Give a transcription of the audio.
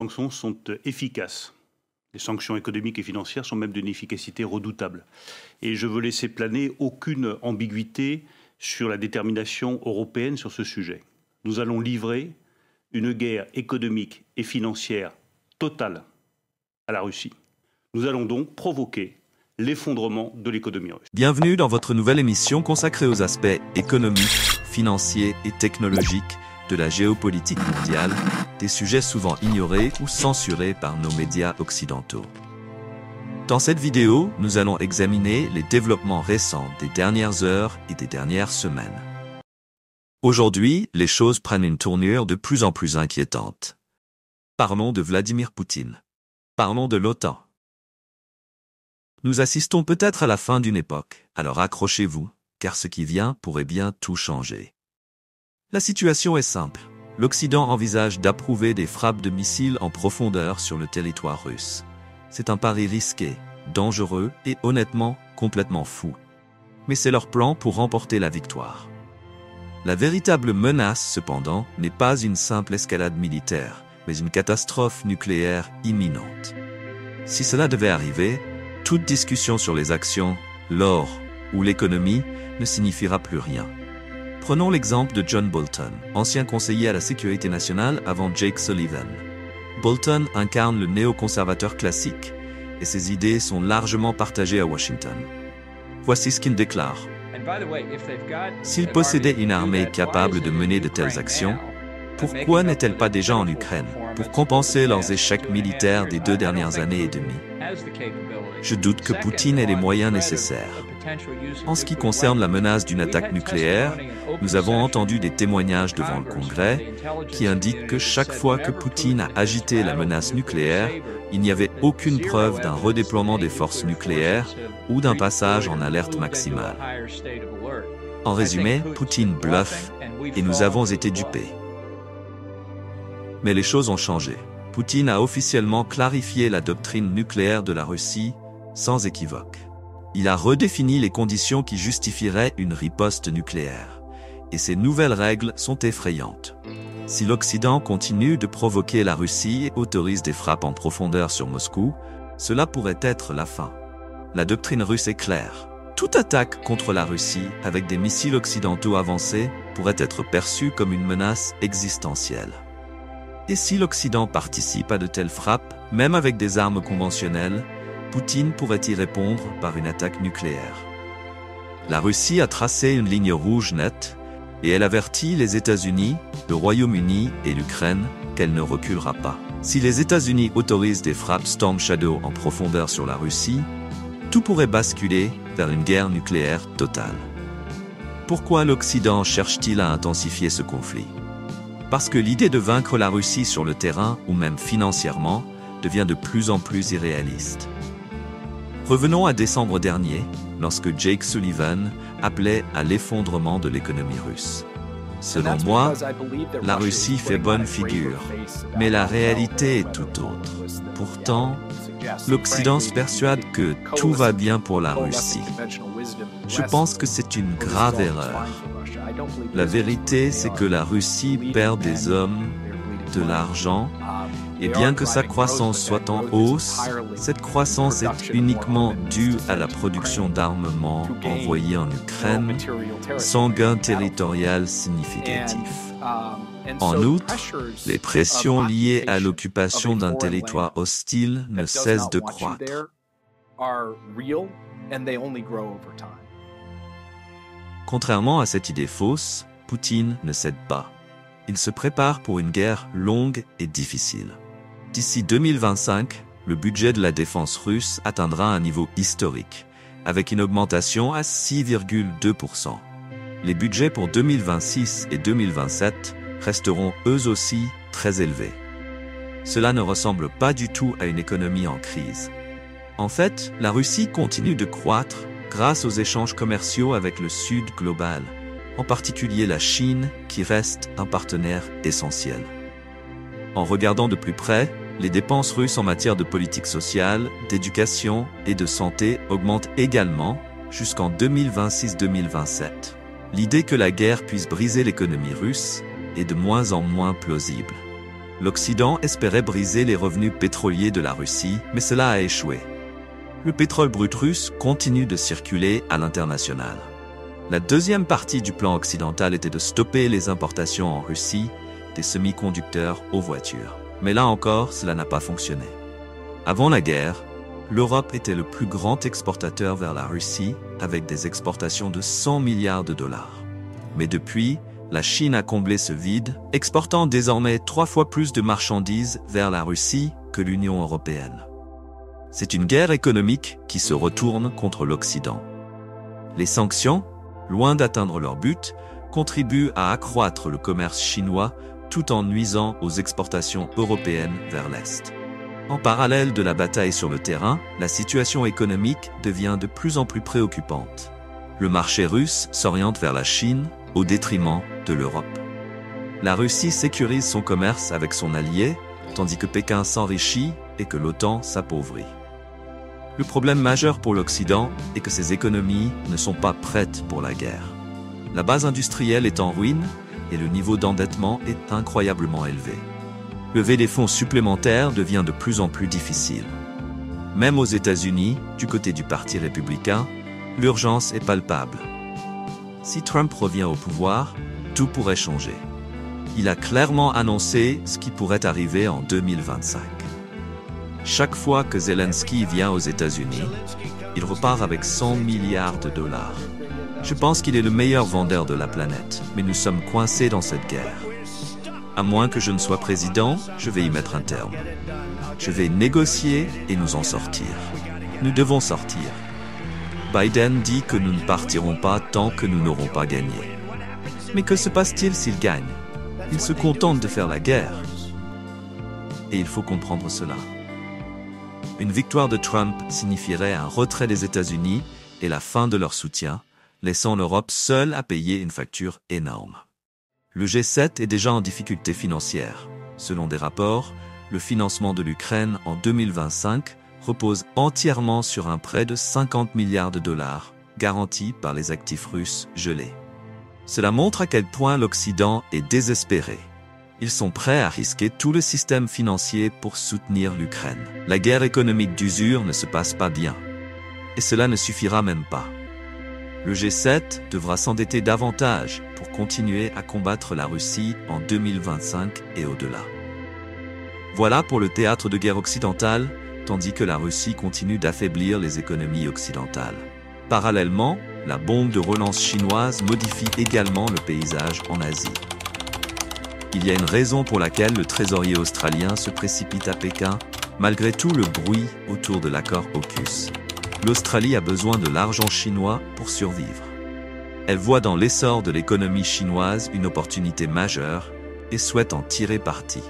Les sanctions sont efficaces. Les sanctions économiques et financières sont même d'une efficacité redoutable. Et je veux laisser planer aucune ambiguïté sur la détermination européenne sur ce sujet. Nous allons livrer une guerre économique et financière totale à la Russie. Nous allons donc provoquer l'effondrement de l'économie russe. Bienvenue dans votre nouvelle émission consacrée aux aspects économiques, financiers et technologiques de la géopolitique mondiale, des sujets souvent ignorés ou censurés par nos médias occidentaux. Dans cette vidéo, nous allons examiner les développements récents des dernières heures et des dernières semaines. Aujourd'hui, les choses prennent une tournure de plus en plus inquiétante. Parlons de Vladimir Poutine. Parlons de l'OTAN. Nous assistons peut-être à la fin d'une époque, alors accrochez-vous, car ce qui vient pourrait bien tout changer. La situation est simple. L'Occident envisage d'approuver des frappes de missiles en profondeur sur le territoire russe. C'est un pari risqué, dangereux et honnêtement complètement fou. Mais c'est leur plan pour remporter la victoire. La véritable menace, cependant, n'est pas une simple escalade militaire, mais une catastrophe nucléaire imminente. Si cela devait arriver, toute discussion sur les actions, l'or ou l'économie ne signifiera plus rien. Prenons l'exemple de John Bolton, ancien conseiller à la sécurité nationale avant Jake Sullivan. Bolton incarne le néoconservateur classique, et ses idées sont largement partagées à Washington. Voici ce qu'il déclare. S'ils possédaient une armée capable de mener de telles actions, pourquoi n'est-elle pas déjà en Ukraine pour compenser leurs échecs militaires des 2 dernières années et demie? Je doute que Poutine ait les moyens nécessaires. En ce qui concerne la menace d'une attaque nucléaire, nous avons entendu des témoignages devant le Congrès qui indiquent que chaque fois que Poutine a agité la menace nucléaire, il n'y avait aucune preuve d'un redéploiement des forces nucléaires ou d'un passage en alerte maximale. En résumé, Poutine bluffe et nous avons été dupés. Mais les choses ont changé. Poutine a officiellement clarifié la doctrine nucléaire de la Russie sans équivoque. Il a redéfini les conditions qui justifieraient une riposte nucléaire. Et ces nouvelles règles sont effrayantes. Si l'Occident continue de provoquer la Russie et autorise des frappes en profondeur sur Moscou, cela pourrait être la fin. La doctrine russe est claire. Toute attaque contre la Russie avec des missiles occidentaux avancés pourrait être perçue comme une menace existentielle. Et si l'Occident participe à de telles frappes, même avec des armes conventionnelles, Poutine pourrait y répondre par une attaque nucléaire. La Russie a tracé une ligne rouge nette, et elle avertit les États-Unis, le Royaume-Uni et l'Ukraine qu'elle ne reculera pas. Si les États-Unis autorisent des frappes Storm Shadow en profondeur sur la Russie, tout pourrait basculer vers une guerre nucléaire totale. Pourquoi l'Occident cherche-t-il à intensifier ce conflit? Parce que l'idée de vaincre la Russie sur le terrain ou même financièrement devient de plus en plus irréaliste. Revenons à décembre dernier, lorsque Jake Sullivan appelait à l'effondrement de l'économie russe. Selon moi, la Russie fait bonne figure, mais la réalité est tout autre. Pourtant, l'Occident se persuade que tout va bien pour la Russie. Je pense que c'est une grave erreur. La vérité, c'est que la Russie perd des hommes, de l'argent, et bien que sa croissance soit en hausse, cette croissance est uniquement due à la production d'armements envoyés en Ukraine, sans gain territorial significatif. En outre, les pressions liées à l'occupation d'un territoire hostile ne cessent de croître. Contrairement à cette idée fausse, Poutine ne cède pas. Il se prépare pour une guerre longue et difficile. D'ici 2025, le budget de la défense russe atteindra un niveau historique, avec une augmentation à 6,2%. Les budgets pour 2026 et 2027 resteront eux aussi très élevés. Cela ne ressemble pas du tout à une économie en crise. En fait, la Russie continue de croître grâce aux échanges commerciaux avec le Sud global, en particulier la Chine, qui reste un partenaire essentiel. En regardant de plus près, les dépenses russes en matière de politique sociale, d'éducation et de santé augmentent également jusqu'en 2026-2027. L'idée que la guerre puisse briser l'économie russe est de moins en moins plausible. L'Occident espérait briser les revenus pétroliers de la Russie, mais cela a échoué. Le pétrole brut russe continue de circuler à l'international. La deuxième partie du plan occidental était de stopper les importations en Russie des semi-conducteurs aux voitures. Mais là encore, cela n'a pas fonctionné. Avant la guerre, l'Europe était le plus grand exportateur vers la Russie avec des exportations de 100 milliards de dollars. Mais depuis, la Chine a comblé ce vide, exportant désormais 3 fois plus de marchandises vers la Russie que l'Union européenne. C'est une guerre économique qui se retourne contre l'Occident. Les sanctions, loin d'atteindre leur but, contribuent à accroître le commerce chinois tout en nuisant aux exportations européennes vers l'Est. En parallèle de la bataille sur le terrain, la situation économique devient de plus en plus préoccupante. Le marché russe s'oriente vers la Chine au détriment de l'Europe. La Russie sécurise son commerce avec son allié, tandis que Pékin s'enrichit et que l'OTAN s'appauvrit. Le problème majeur pour l'Occident est que ses économies ne sont pas prêtes pour la guerre. La base industrielle est en ruine et le niveau d'endettement est incroyablement élevé. Lever des fonds supplémentaires devient de plus en plus difficile. Même aux États-Unis, du côté du Parti républicain, l'urgence est palpable. Si Trump revient au pouvoir, tout pourrait changer. Il a clairement annoncé ce qui pourrait arriver en 2025. Chaque fois que Zelensky vient aux États-Unis, il repart avec 100 milliards de dollars. Je pense qu'il est le meilleur vendeur de la planète, mais nous sommes coincés dans cette guerre. À moins que je ne sois président, je vais y mettre un terme. Je vais négocier et nous en sortir. Nous devons sortir. Biden dit que nous ne partirons pas tant que nous n'aurons pas gagné. Mais que se passe-t-il s'il gagne? Il se contente de faire la guerre. Et il faut comprendre cela. Une victoire de Trump signifierait un retrait des États-Unis et la fin de leur soutien, laissant l'Europe seule à payer une facture énorme. Le G7 est déjà en difficulté financière. Selon des rapports, le financement de l'Ukraine en 2025 repose entièrement sur un prêt de 50 milliards de dollars, garanti par les actifs russes gelés. Cela montre à quel point l'Occident est désespéré. Ils sont prêts à risquer tout le système financier pour soutenir l'Ukraine. La guerre économique d'usure ne se passe pas bien. Et cela ne suffira même pas. Le G7 devra s'endetter davantage pour continuer à combattre la Russie en 2025 et au-delà. Voilà pour le théâtre de guerre occidentale, tandis que la Russie continue d'affaiblir les économies occidentales. Parallèlement, la bombe de relance chinoise modifie également le paysage en Asie. Il y a une raison pour laquelle le trésorier australien se précipite à Pékin, malgré tout le bruit autour de l'accord AUKUS. L'Australie a besoin de l'argent chinois pour survivre. Elle voit dans l'essor de l'économie chinoise une opportunité majeure et souhaite en tirer parti.